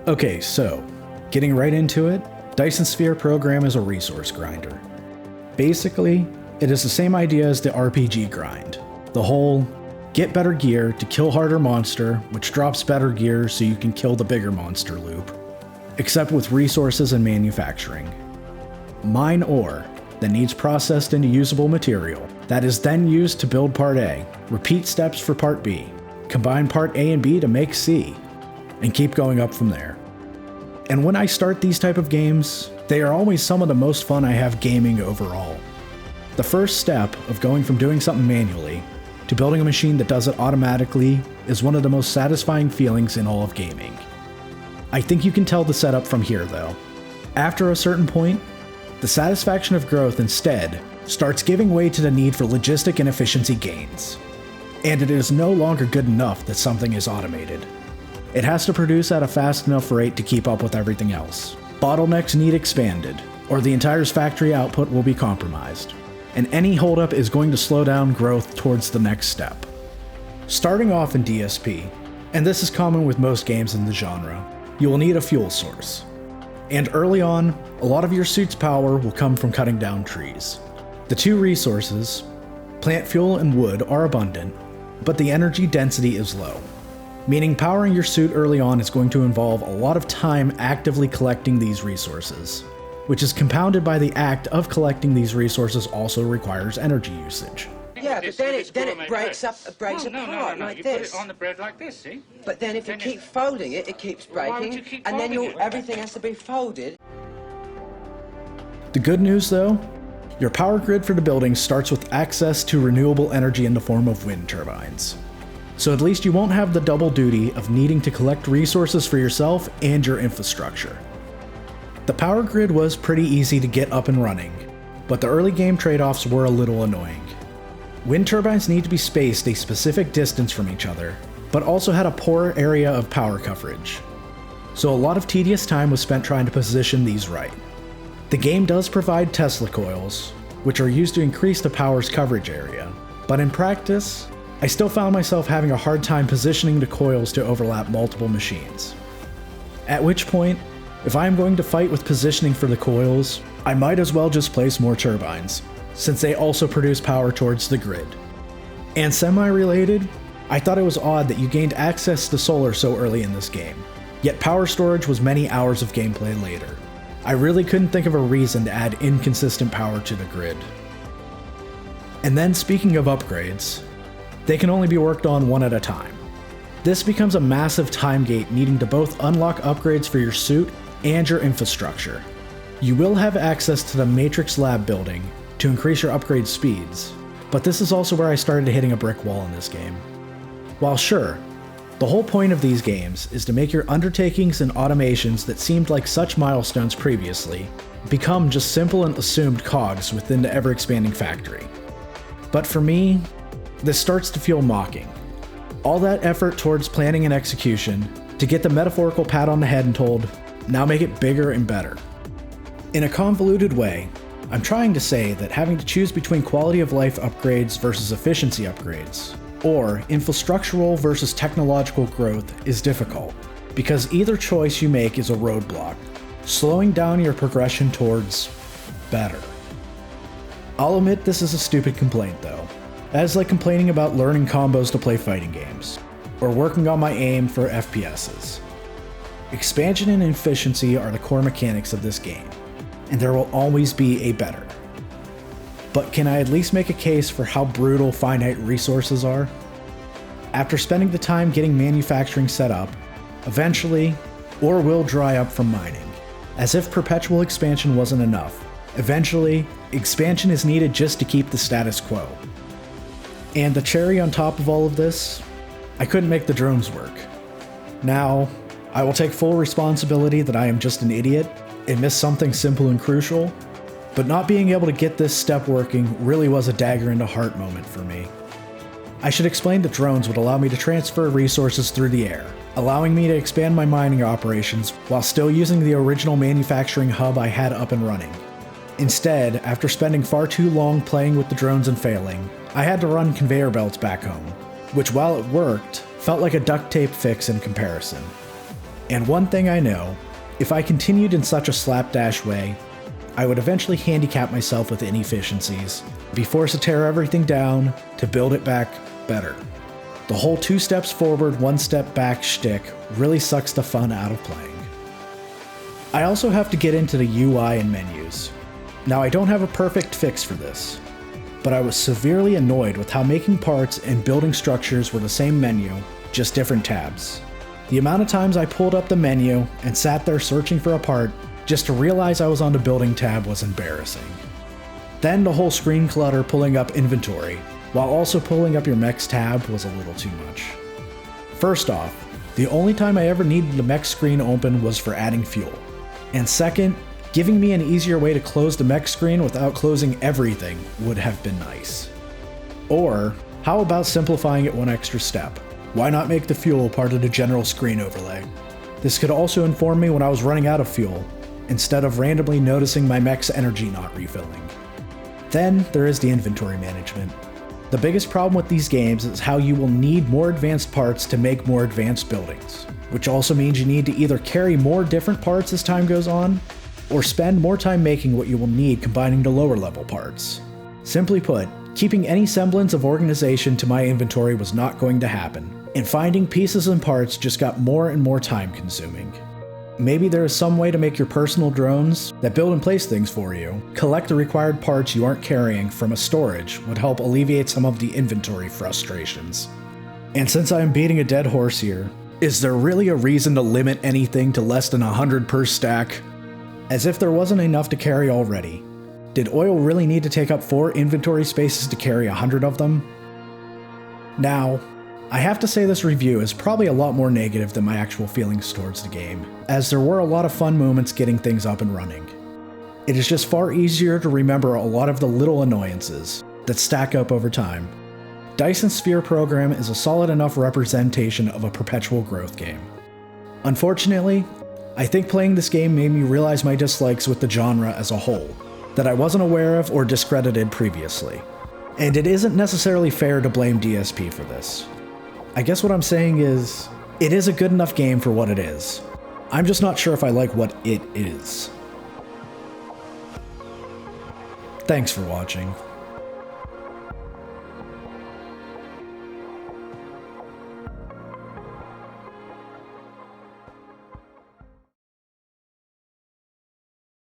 Okay, so, getting right into it, Dyson Sphere Program is a resource grinder. Basically, it is the same idea as the RPG grind. The whole, get better gear to kill harder monster, which drops better gear so you can kill the bigger monster loop. Except with resources and manufacturing. Mine ore that needs processed into usable material, that is then used to build Part A, repeat steps for Part B, combine Part A and B to make C, and keep going up from there. And when I start these type of games, they are always some of the most fun I have gaming overall. The first step of going from doing something manually to building a machine that does it automatically is one of the most satisfying feelings in all of gaming. I think you can tell the setup from here though. After a certain point, the satisfaction of growth instead starts giving way to the need for logistic and efficiency gains. And it is no longer good enough that something is automated. It has to produce at a fast enough rate to keep up with everything else. Bottlenecks need expanded, or the entire factory output will be compromised. And any holdup is going to slow down growth towards the next step. Starting off in DSP, and this is common with most games in the genre, you will need a fuel source. And early on, a lot of your suit's power will come from cutting down trees. The two resources, plant fuel and wood, are abundant, but the energy density is low. Meaning powering your suit early on is going to involve a lot of time actively collecting these resources, which is compounded by the act of collecting these resources also requires energy usage. Yeah, but then it breaks apart like this. Put it on the bread like this, see? But then if you keep folding it, it keeps breaking, and then everything has to be folded. The good news though, your power grid for the building starts with access to renewable energy in the form of wind turbines. So at least you won't have the double duty of needing to collect resources for yourself and your infrastructure. The power grid was pretty easy to get up and running, but the early game trade-offs were a little annoying. Wind turbines need to be spaced a specific distance from each other, but also had a poor area of power coverage. So a lot of tedious time was spent trying to position these right. The game does provide Tesla coils, which are used to increase the power's coverage area, but in practice, I still found myself having a hard time positioning the coils to overlap multiple machines. At which point, if I am going to fight with positioning for the coils, I might as well just place more turbines, since they also produce power towards the grid. And semi-related, I thought it was odd that you gained access to solar so early in this game, yet power storage was many hours of gameplay later. I really couldn't think of a reason to add inconsistent power to the grid. And then speaking of upgrades, they can only be worked on one at a time. This becomes a massive time gate needing to both unlock upgrades for your suit and your infrastructure. You will have access to the Matrix Lab building to increase your upgrade speeds, but this is also where I started hitting a brick wall in this game. While sure, the whole point of these games is to make your undertakings and automations that seemed like such milestones previously become just simple and assumed cogs within the ever-expanding factory. But for me, this starts to feel mocking. All that effort towards planning and execution to get the metaphorical pat on the head and told, now make it bigger and better. In a convoluted way, I'm trying to say that having to choose between quality of life upgrades versus efficiency upgrades, or infrastructural versus technological growth is difficult, because either choice you make is a roadblock, slowing down your progression towards better. I'll admit this is a stupid complaint though, as like complaining about learning combos to play fighting games, or working on my aim for FPSs. Expansion and efficiency are the core mechanics of this game, and there will always be a better. But can I at least make a case for how brutal finite resources are? After spending the time getting manufacturing set up, eventually, ore will dry up from mining. As if perpetual expansion wasn't enough, eventually, expansion is needed just to keep the status quo. And the cherry on top of all of this, I couldn't make the drones work. Now, I will take full responsibility that I am just an idiot and missed something simple and crucial, but not being able to get this step working really was a dagger in the heart moment for me. I should explain that drones would allow me to transfer resources through the air, allowing me to expand my mining operations while still using the original manufacturing hub I had up and running. Instead, after spending far too long playing with the drones and failing, I had to run conveyor belts back home, which while it worked, felt like a duct tape fix in comparison. And one thing I know, if I continued in such a slapdash way, I would eventually handicap myself with inefficiencies, be forced to tear everything down to build it back better. The whole 2 steps forward, 1 step back shtick really sucks the fun out of playing. I also have to get into the UI and menus. Now, I don't have a perfect fix for this, but I was severely annoyed with how making parts and building structures were the same menu, just different tabs. The amount of times I pulled up the menu and sat there searching for a part just to realize I was on the building tab was embarrassing. Then the whole screen clutter pulling up inventory, while also pulling up your mechs tab was a little too much. First off, the only time I ever needed the mech screen open was for adding fuel. And second, giving me an easier way to close the mech screen without closing everything would have been nice. Or, how about simplifying it one extra step? Why not make the fuel part of the general screen overlay? This could also inform me when I was running out of fuel, instead of randomly noticing my mech's energy not refilling. Then there is the inventory management. The biggest problem with these games is how you will need more advanced parts to make more advanced buildings, which also means you need to either carry more different parts as time goes on, or spend more time making what you will need combining the lower level parts. Simply put, keeping any semblance of organization to my inventory was not going to happen, and finding pieces and parts just got more and more time consuming. Maybe there is some way to make your personal drones that build and place things for you collect the required parts you aren't carrying from a storage would help alleviate some of the inventory frustrations. And since I am beating a dead horse here, is there really a reason to limit anything to less than 100 per stack? As if there wasn't enough to carry already. Did oil really need to take up 4 inventory spaces to carry 100 of them? Now, I have to say this review is probably a lot more negative than my actual feelings towards the game, as there were a lot of fun moments getting things up and running. It is just far easier to remember a lot of the little annoyances that stack up over time. Dyson Sphere Program is a solid enough representation of a perpetual growth game. Unfortunately, I think playing this game made me realize my dislikes with the genre as a whole, that I wasn't aware of or discredited previously. And it isn't necessarily fair to blame DSP for this. I guess what I'm saying is, it is a good enough game for what it is. I'm just not sure if I like what it is. Thanks for watching.